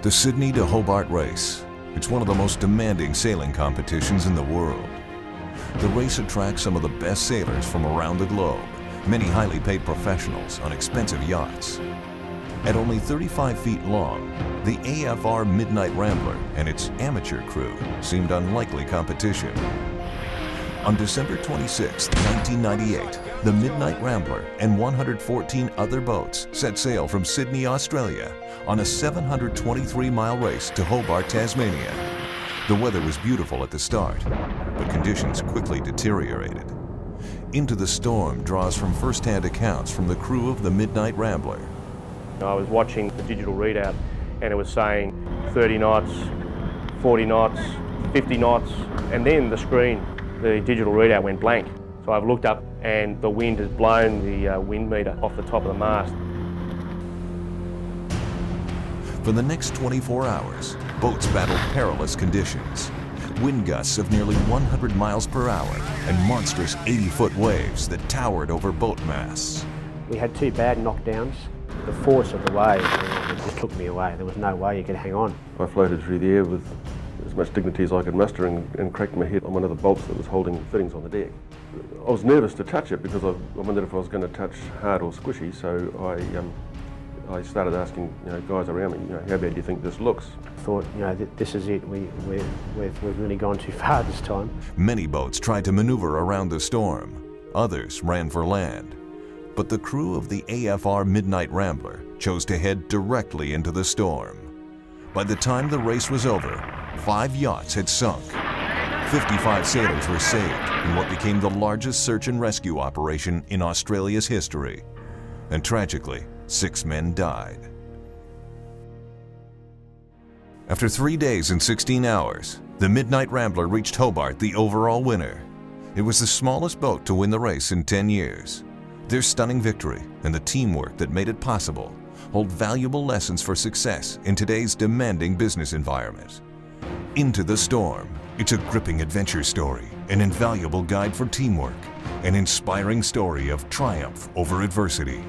The Sydney to Hobart race. It's one of the most demanding sailing competitions in the world. The race attracts some of the best sailors from around the globe, many highly paid professionals on expensive yachts. At only 35 feet long, the AFR Midnight Rambler and its amateur crew seemed unlikely competition. On December 26, 1998, the Midnight Rambler and 114 other boats set sail from Sydney, Australia on a 723-mile race to Hobart, Tasmania. The weather was beautiful at the start, but conditions quickly deteriorated. Into the Storm draws from first-hand accounts from the crew of the Midnight Rambler. I was watching the digital readout and it was saying 30 knots, 40 knots, 50 knots, and then the screen, the digital readout went blank. So I've looked up and the wind has blown the wind meter off the top of the mast. For the next 24 hours, boats battled perilous conditions. Wind gusts of nearly 100 miles per hour and monstrous 80-foot waves that towered over boat masts. We had two bad knockdowns. The force of the wave just took me away. There was no way you could hang on. I floated through the air with as much dignity as I could muster and cracked my head on one of the bolts that was holding fittings on the deck. I was nervous to touch it because I wondered if I was going to touch hard or squishy, so I started asking guys around me, how bad do you think this looks? I thought, this is it. We've really gone too far this time. Many boats tried to maneuver around the storm. Others ran for land. But the crew of the AFR Midnight Rambler chose to head directly into the storm. By the time the race was over, 5 yachts had sunk. 55 sailors were saved in what became the largest search and rescue operation in Australia's history. And tragically, 6 men died. After 3 days and 16 hours, the Midnight Rambler reached Hobart the overall winner. It was the smallest boat to win the race in 10 years. Their stunning victory and the teamwork that made it possible hold valuable lessons for success in today's demanding business environment. Into the Storm. It's a gripping adventure story, an invaluable guide for teamwork, an inspiring story of triumph over adversity.